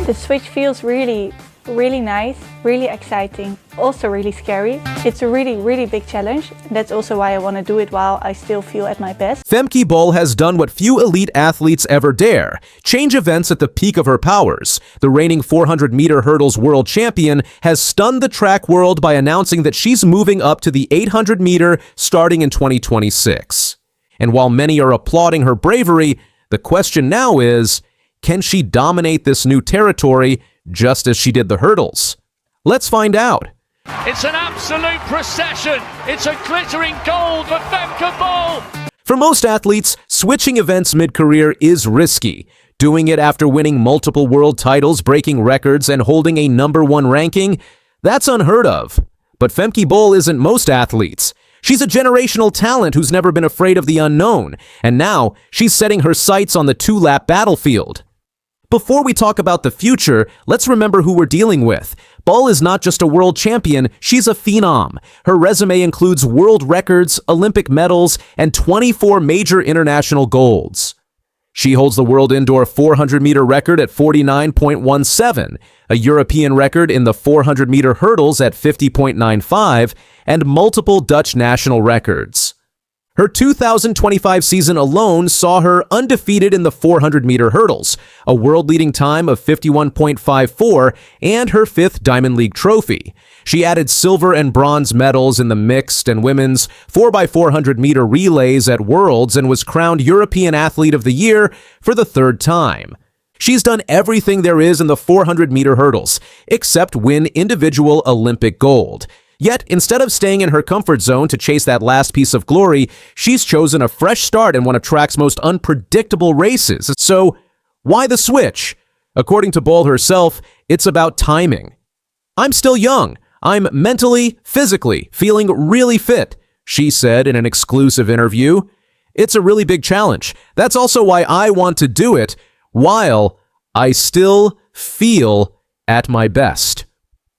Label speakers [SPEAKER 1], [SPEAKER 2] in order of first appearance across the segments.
[SPEAKER 1] The switch feels really nice, really exciting, also really scary. It's a really big challenge. That's also why I want to do it while I still feel at my best.
[SPEAKER 2] Femke Bol has done what few elite athletes ever dare, change events at the peak of her powers. The reigning 400-meter hurdles world champion has stunned the track world by announcing that she's moving up to the 800-meter starting in 2026. And while many are applauding her bravery, the question now is, can she dominate this new territory just as she did the hurdles? Let's find out.
[SPEAKER 3] It's an absolute procession. It's a glittering gold for Femke Bol.
[SPEAKER 2] For most athletes, switching events mid-career is risky. Doing it after winning multiple world titles, breaking records, and holding a #1 ranking, that's unheard of. But Femke Bol isn't most athletes. She's a generational talent who's never been afraid of the unknown, and now she's setting her sights on the 2-lap battlefield. Before we talk about the future, let's remember who we're dealing with. Bol is not just a world champion, she's a phenom. Her resume includes world records, Olympic medals, and 24 major international golds. She holds the world indoor 400-meter record at 49.17, a European record in the 400-meter hurdles at 50.95, and multiple Dutch national records. Her 2025 season alone saw her undefeated in the 400-meter hurdles, a world-leading time of 51.54, and her 5th Diamond League trophy. She added silver and bronze medals in the mixed and women's 4x400-meter relays at Worlds and was crowned European Athlete of the Year for the 3rd time. She's done everything there is in the 400-meter hurdles, except win individual Olympic gold. Yet, instead of staying in her comfort zone to chase that last piece of glory, she's chosen a fresh start in one of track's most unpredictable races. So, why the switch? According to Bol herself, it's about timing. "I'm still young. I'm mentally, physically feeling really fit," she said in an exclusive interview. "It's a really big challenge. That's also why I want to do it while I still feel at my best."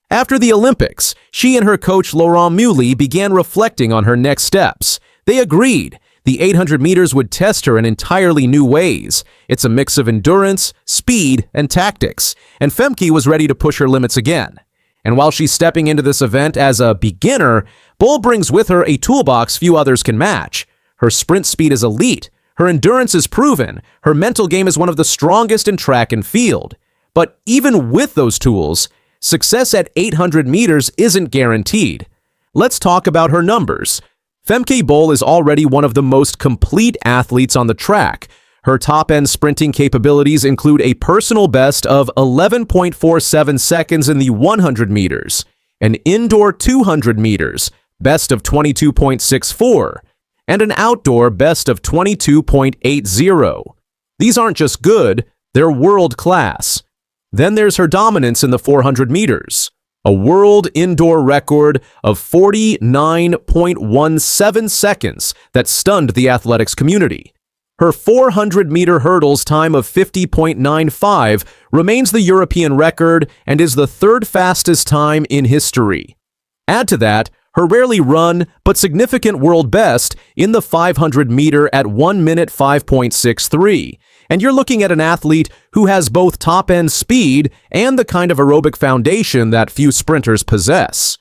[SPEAKER 2] After the Olympics, she and her coach Lilian Odira began reflecting on her next steps. They agreed. The 800 meters would test her in entirely new ways. It's a mix of endurance, speed, and tactics, and Femke was ready to push her limits again. And while she's stepping into this event as a beginner, Bol brings with her a toolbox few others can match. Her sprint speed is elite, her endurance is proven, her mental game is one of the strongest in track and field. But even with those tools, success at 800 meters isn't guaranteed. Let's talk about her numbers. Femke Bol is already one of the most complete athletes on the track. Her top-end sprinting capabilities include a personal best of 11.47 seconds in the 100 meters, an indoor 200 meters, best of 22.64, and an outdoor best of 22.80. These aren't just good, they're world-class. Then there's her dominance in the 400 meters, a world indoor record of 49.17 seconds that stunned the athletics community. Her 400-meter hurdles time of 50.95 remains the European record and is the 3rd fastest time in history. Add to that her rarely run but significant world best in the 500-meter at 1 minute 5.63. And you're looking at an athlete who has both top-end speed and the kind of aerobic foundation that few sprinters possess.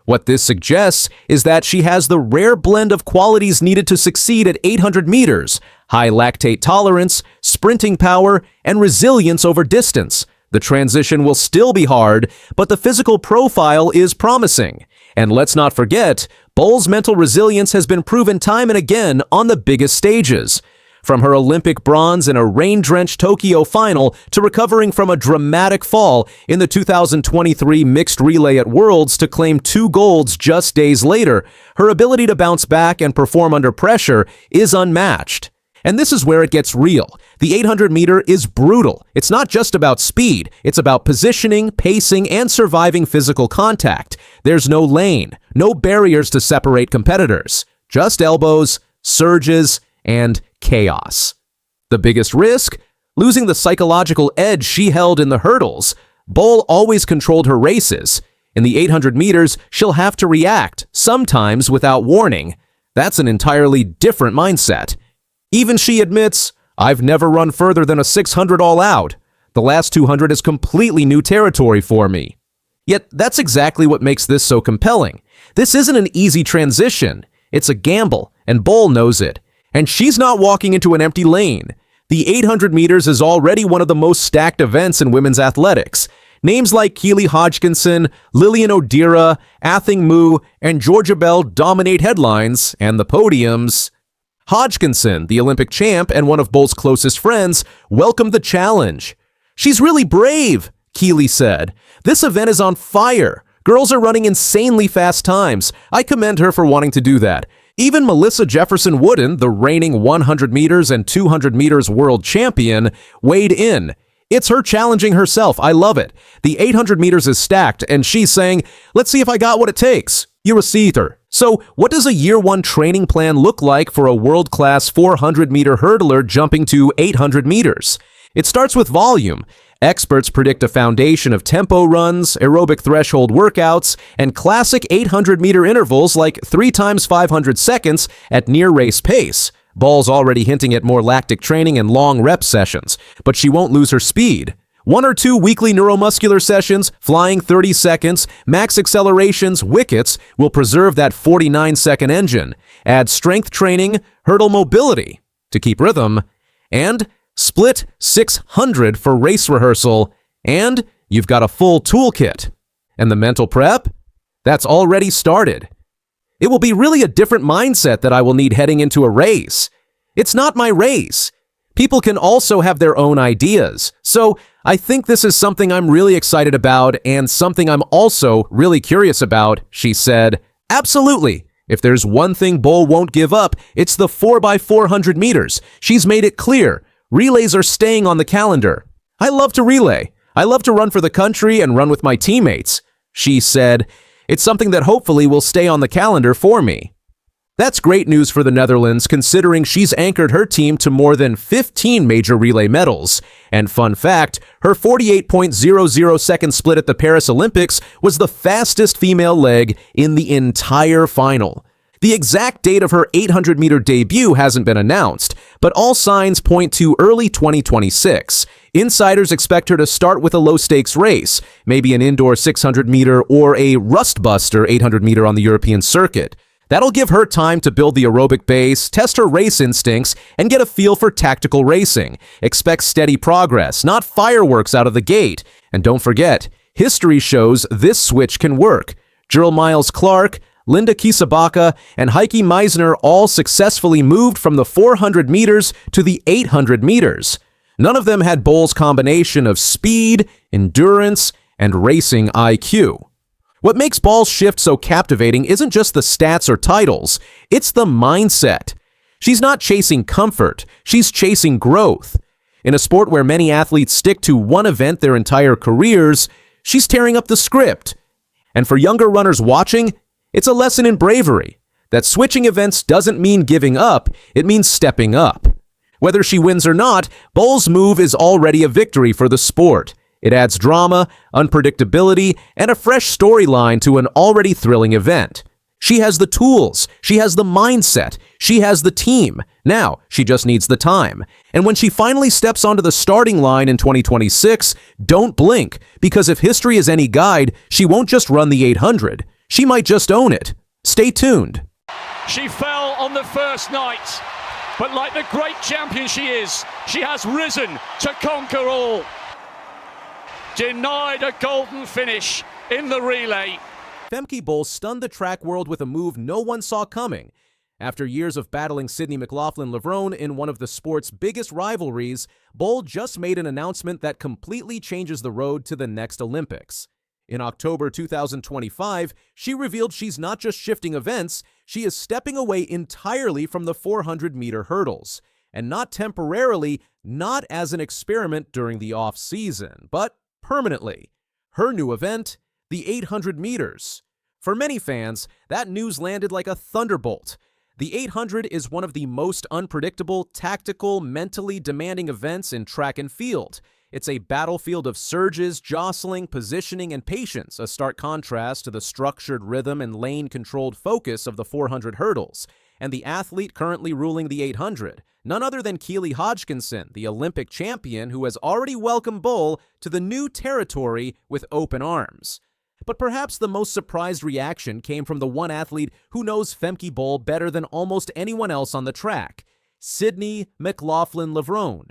[SPEAKER 2] What this suggests is that she has the rare blend of qualities needed to succeed at 800 meters, high lactate tolerance, sprinting power, and resilience over distance. The transition will still be hard, but the physical profile is promising. And let's not forget, Bol's mental resilience has been proven time and again on the biggest stages. From her Olympic bronze in a rain-drenched Tokyo final to recovering from a dramatic fall in the 2023 mixed relay at Worlds to claim 2 golds just days later, her ability to bounce back and perform under pressure is unmatched. And this is where it gets real. The 800 meter is brutal. It's not just about speed. It's about positioning, pacing, and surviving physical contact. There's no lane, no barriers to separate competitors. Just elbows, surges, and chaos. The biggest risk? Losing the psychological edge she held in the hurdles. Bol always controlled her races. In the 800 meters, she'll have to react, sometimes without warning. That's an entirely different mindset. Even she admits, "I've never run further than a 600 all out." The last 200 is completely new territory for me. Yet that's exactly what makes this so compelling. This isn't an easy transition. It's a gamble, and Bol knows it. And she's not walking into an empty lane. The 800 meters is already one of the most stacked events in women's athletics. Names like Keely Hodgkinson, Lilian Odira, Athing Mu, and Georgia Bell dominate headlines and the podiums. Hodgkinson, the Olympic champ and one of Bol's closest friends, welcomed the challenge. "She's really brave," Keely said. "This event is on fire. Girls are running insanely fast times. I commend her for wanting to do that." Even Melissa Jefferson Wooden, the reigning 100 meters and 200 meters world champion, weighed in. It's her challenging herself. I love it. The 800 meters is stacked, and she's saying, "Let's see if I got what it takes." You're a seether. So what does a year one training plan look like for a world-class 400-meter hurdler jumping to 800 meters? It starts with volume. Experts predict a foundation of tempo runs, aerobic threshold workouts, and classic 800-meter intervals like 3 times 500 seconds at near-race pace. Bol's already hinting at more lactic training and long rep sessions, but she won't lose her speed. 1 or 2 weekly neuromuscular sessions, flying 30 seconds, max accelerations, wickets will preserve that 49-second engine. Add strength training, hurdle mobility to keep rhythm, and split 600 for race rehearsal, and you've got a full toolkit. And the mental prep? That's already started. It will be really a different mindset that I will need heading into a race. It's not my race. People can also have their own ideas. So I think this is something I'm really excited about and something I'm also really curious about, she said. Absolutely. If there's one thing Bol won't give up, it's the 4x400 meters. She's made it clear. Relays are staying on the calendar. I love to relay. I love to run for the country and run with my teammates. She said, it's something that hopefully will stay on the calendar for me. That's great news for the Netherlands, considering she's anchored her team to more than 15 major relay medals. And fun fact, her 48.00 second split at the Paris Olympics was the fastest female leg in the entire final. The exact date of her 800-meter debut hasn't been announced, but all signs point to early 2026. Insiders expect her to start with a low-stakes race, maybe an indoor 600-meter or a rust-buster 800-meter on the European circuit. That'll give her time to build the aerobic base, test her race instincts, and get a feel for tactical racing. Expect steady progress, not fireworks out of the gate. And don't forget, history shows this switch can work. Gerald Miles Clark, Linda Kisabaka, and Heike Meisner all successfully moved from the 400 meters to the 800 meters. None of them had Bol's combination of speed, endurance, and racing IQ. What makes Bol's shift so captivating isn't just the stats or titles, it's the mindset. She's not chasing comfort, she's chasing growth. In a sport where many athletes stick to one event their entire careers, she's tearing up the script. And for younger runners watching, it's a lesson in bravery. That switching events doesn't mean giving up, it means stepping up. Whether she wins or not, Bol's move is already a victory for the sport. It adds drama, unpredictability, and a fresh storyline to an already thrilling event. She has the tools, she has the mindset, she has the team. Now, she just needs the time. And when she finally steps onto the starting line in 2026, don't blink, because if history is any guide, she won't just run the 800. She might just own it. Stay tuned.
[SPEAKER 3] She fell on the first night, but like the great champion she is, she has risen to conquer all. Denied a golden finish in the relay.
[SPEAKER 2] Femke Bol stunned the track world with a move no one saw coming. After years of battling Sydney McLaughlin-Levrone in one of the sport's biggest rivalries, Bol just made an announcement that completely changes the road to the next Olympics. In October 2025, she revealed she's not just shifting events, she is stepping away entirely from the 400-meter hurdles. And not temporarily, not as an experiment during the off-season, but permanently. Her new event, the 800 meters. For many fans, that news landed like a thunderbolt. The 800 is one of the most unpredictable, tactical, mentally demanding events in track and field. It's a battlefield of surges, jostling, positioning, and patience, a stark contrast to the structured rhythm and lane-controlled focus of the 400 hurdles. And the athlete currently ruling the 800, none other than Keely Hodgkinson, the Olympic champion who has already welcomed Bol to the new territory with open arms. But perhaps the most surprised reaction came from the one athlete who knows Femke Bol better than almost anyone else on the track, Sydney McLaughlin-Levrone.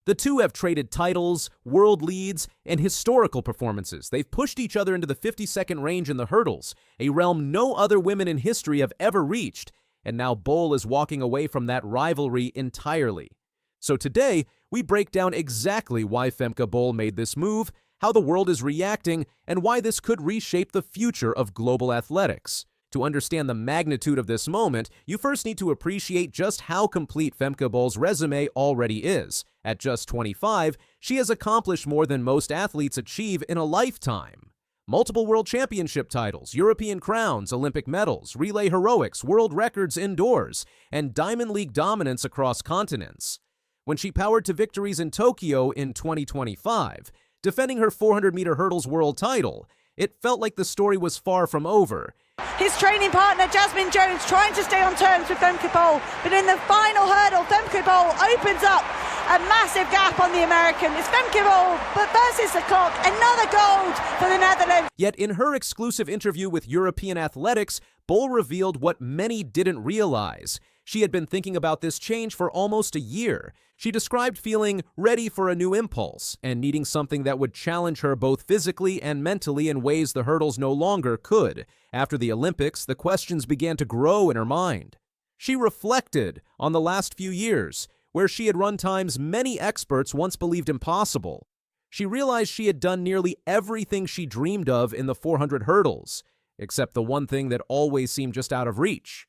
[SPEAKER 2] The two have traded titles, world leads, and historical performances. They've pushed each other into the 50-second range in the hurdles, a realm no other women in history have ever reached, and now Bol is walking away from that rivalry entirely. So today, we break down exactly why Femke Bol made this move, how the world is reacting, and why this could reshape the future of global athletics. To understand the magnitude of this moment, you first need to appreciate just how complete Femke Bol's resume already is. At just 25, she has accomplished more than most athletes achieve in a lifetime. Multiple world championship titles, European crowns, Olympic medals, relay heroics, world records indoors, and Diamond League dominance across continents. When she powered to victories in Tokyo in 2025, defending her 400-meter hurdles world title, it felt like the story was far from over.
[SPEAKER 4] His training partner, Jasmine Jones, trying to stay on terms with Femke Bol, but in the final hurdle, Femke Bol opens up a massive gap on the American. It's Femke Bol, but versus the clock, another gold for the Netherlands.
[SPEAKER 2] Yet in her exclusive interview with European Athletics, Bol revealed what many didn't realize. She had been thinking about this change for almost a year. She described feeling ready for a new impulse and needing something that would challenge her both physically and mentally in ways the hurdles no longer could. After the Olympics, the questions began to grow in her mind. She reflected on the last few years, where she had run times many experts once believed impossible. She realized she had done nearly everything she dreamed of in the 400 hurdles, except the one thing that always seemed just out of reach: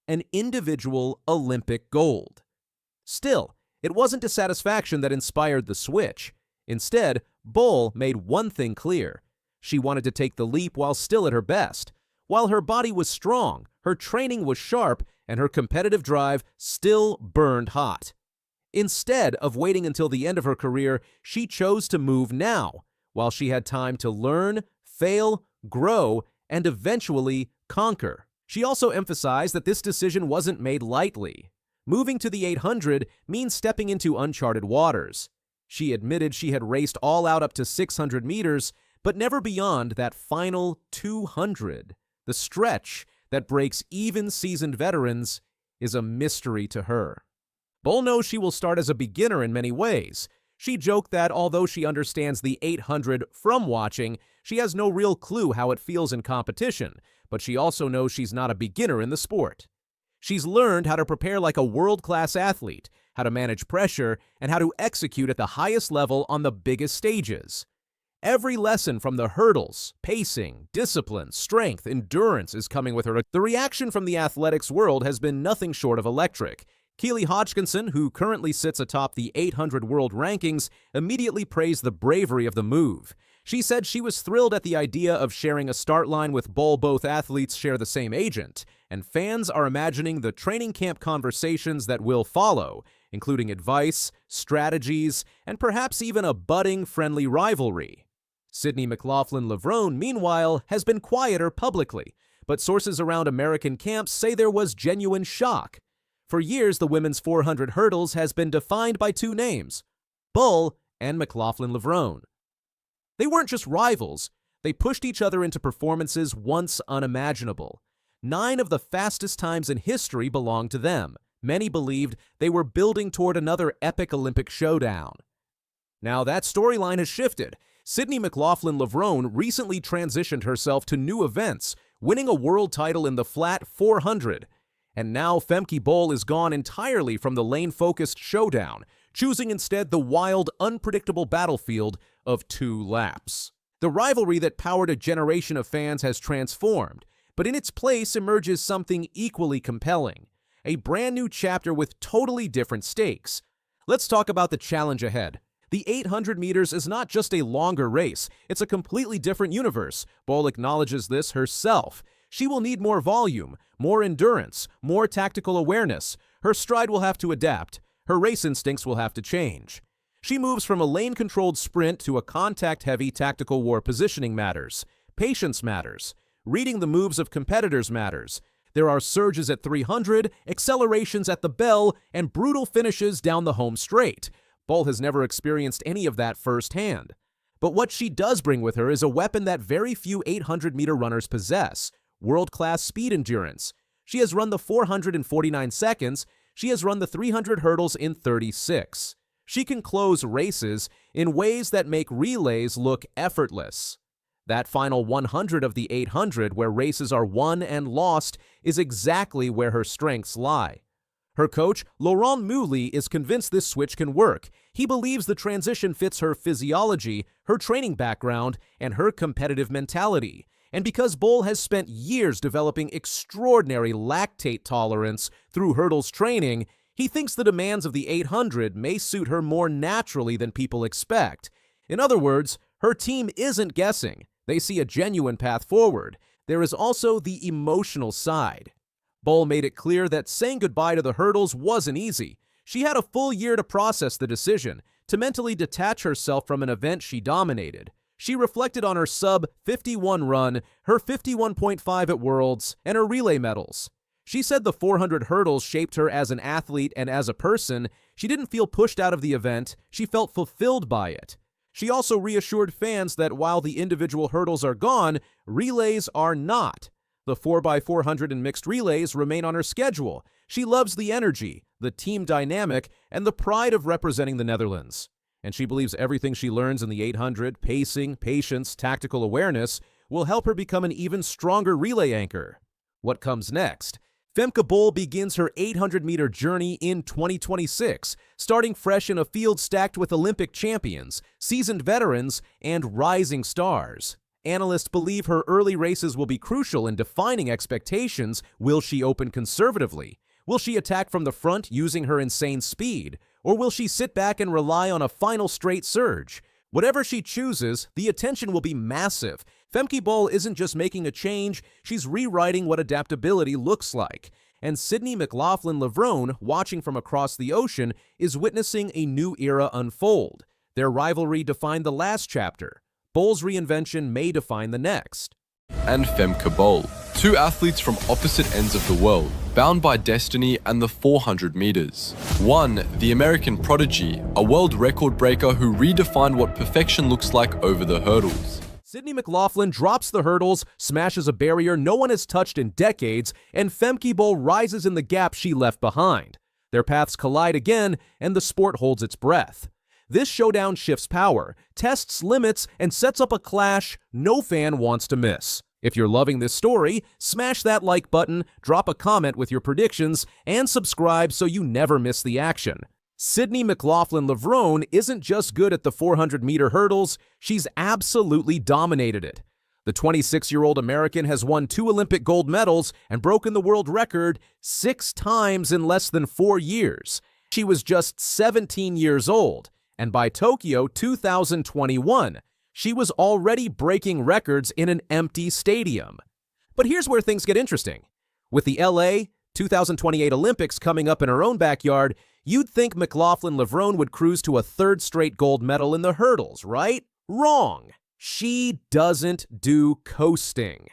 [SPEAKER 2] an individual Olympic gold. Still, it wasn't dissatisfaction that inspired the switch. Instead, Bol made one thing clear. She wanted to take the leap while still at her best. While her body was strong, her training was sharp, and her competitive drive still burned hot. Instead of waiting until the end of her career, she chose to move now, while she had time to learn, fail, grow, and eventually conquer. She also emphasized that this decision wasn't made lightly. Moving to the 800 means stepping into uncharted waters. She admitted she had raced all out up to 600 meters, but never beyond that final 200. The stretch that breaks even seasoned veterans is a mystery to her. Bol knows she will start as a beginner in many ways. She joked that although she understands the 800 from watching, she has no real clue how it feels in competition, but she also knows she's not a beginner in the sport. She's learned how to prepare like a world-class athlete, how to manage pressure, and how to execute at the highest level on the biggest stages. Every lesson from the hurdles, pacing, discipline, strength, endurance is coming with her. The reaction from the athletics world has been nothing short of electric. Keely Hodgkinson, who currently sits atop the 800 world rankings, immediately praised the bravery of the move. She said she was thrilled at the idea of sharing a start line with Bol. Both athletes share the same agent, and fans are imagining the training camp conversations that will follow, including advice, strategies, and perhaps even a budding friendly rivalry. Sydney McLaughlin-Levrone, meanwhile, has been quieter publicly, but sources around American camps say there was genuine shock. For years, the women's 400 hurdles has been defined by two names, Bol and McLaughlin-Levrone. They weren't just rivals, they pushed each other into performances once unimaginable. 9 of the fastest times in history belonged to them. Many believed they were building toward another epic Olympic showdown. Now that storyline has shifted. Sydney McLaughlin-Levrone recently transitioned herself to new events, winning a world title in the flat 400. And now Femke Bol is gone entirely from the lane-focused showdown, choosing instead the wild, unpredictable battlefield of 2 laps. The rivalry that powered a generation of fans has transformed, but in its place emerges something equally compelling, a brand new chapter with totally different stakes. Let's talk about the challenge ahead. The 800 meters is not just a longer race, it's a completely different universe. Bol acknowledges this herself. She will need more volume, more endurance, more tactical awareness. Her stride will have to adapt. Her race instincts will have to change. She moves from a lane-controlled sprint to a contact-heavy tactical war positioning matters. Patience matters. Reading the moves of competitors matters. There are surges at 300, accelerations at the bell, and brutal finishes down the home straight. Bol has never experienced any of that firsthand. But what she does bring with her is a weapon that very few 800-meter runners possess: world-class speed endurance. She has run the 400 in 49 seconds. She has run the 300 hurdles in 36. She can close races in ways that make relays look effortless. That final 100 of the 800, where races are won and lost, is exactly where her strengths lie. Her coach, Lilian Odira, is convinced this switch can work. He believes the transition fits her physiology, her training background, and her competitive mentality. And because Bol has spent years developing extraordinary lactate tolerance through hurdles training, he thinks the demands of the 800 may suit her more naturally than people expect. In other words, her team isn't guessing. They see a genuine path forward. There is also the emotional side. Bol made it clear that saying goodbye to the hurdles wasn't easy. She had a full year to process the decision, to mentally detach herself from an event she dominated. She reflected on her sub-51 run, her 51.5 at Worlds, and her relay medals. She said the 400 hurdles shaped her as an athlete and as a person. She didn't feel pushed out of the event. She felt fulfilled by it. She also reassured fans that while the individual hurdles are gone, relays are not. The 4x400 and mixed relays remain on her schedule. She loves the energy, the team dynamic, and the pride of representing the Netherlands. And she believes everything she learns in the 800, pacing, patience, tactical awareness, will help her become an even stronger relay anchor. What comes next? Femke Bol begins her 800-meter journey in 2026, starting fresh in a field stacked with Olympic champions, seasoned veterans, and rising stars. Analysts believe her early races will be crucial in defining expectations. Will she open conservatively? Will she attack from the front using her insane speed? Or will she sit back and rely on a final straight surge? Whatever she chooses, the attention will be massive. Femke Bol isn't just making a change, she's rewriting what adaptability looks like. And Sydney McLaughlin-Levrone, watching from across the ocean, is witnessing a new era unfold. Their rivalry defined the last chapter. Bol's reinvention may define the next.
[SPEAKER 5] And Femke Bol, two athletes from opposite ends of the world, bound by destiny and the 400 meters. One, the American prodigy, a world record breaker who redefined what perfection looks like over the hurdles.
[SPEAKER 2] Sydney McLaughlin drops the hurdles, smashes a barrier no one has touched in decades, and Femke Bol rises in the gap she left behind. Their paths collide again, and the sport holds its breath. This showdown shifts power, tests limits, and sets up a clash no fan wants to miss. If you're loving this story, smash that like button, drop a comment with your predictions, and subscribe so you never miss the action. Sydney McLaughlin-Levrone isn't just good at the 400-meter hurdles, she's absolutely dominated it. The 26-year-old American has won 2 Olympic gold medals and broken the world record 6 times in less than 4 years. She was just 17 years old, and by Tokyo 2021, she was already breaking records in an empty stadium. But here's where things get interesting. With the LA 2028 Olympics coming up in her own backyard, you'd think McLaughlin-Levrone would cruise to a 3rd straight gold medal in the hurdles, right? Wrong. She doesn't do coasting.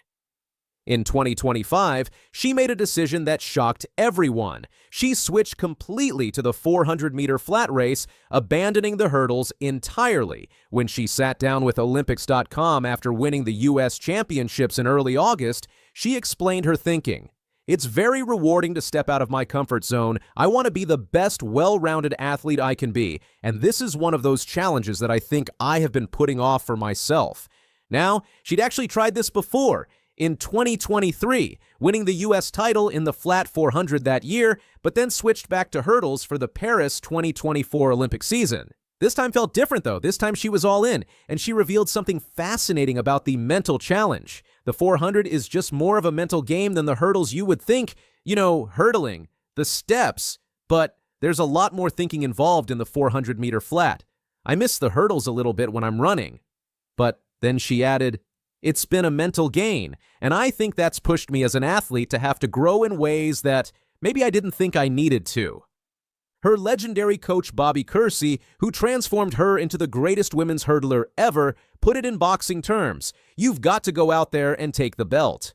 [SPEAKER 2] In 2025, she made a decision that shocked everyone. She switched completely to the 400-meter flat race, abandoning the hurdles entirely. When she sat down with Olympics.com after winning the U.S. championships in early August, she explained her thinking. It's very rewarding to step out of my comfort zone. I want to be the best well-rounded athlete I can be, and this is one of those challenges that I think I have been putting off for myself. Now, she'd actually tried this before, in 2023, winning the U.S. title in the flat 400 that year, but then switched back to hurdles for the Paris 2024 Olympic season. This time felt different though. This time she was all in, and she revealed something fascinating about the mental challenge. The 400 is just more of a mental game than the hurdles you would think, hurdling, the steps, but there's a lot more thinking involved in the 400-meter flat. I miss the hurdles a little bit when I'm running. But then she added, it's been a mental gain, and I think that's pushed me as an athlete to have to grow in ways that maybe I didn't think I needed to. Her legendary coach Bobby Kersey, who transformed her into the greatest women's hurdler ever, put it in boxing terms: you've got to go out there and take the belt.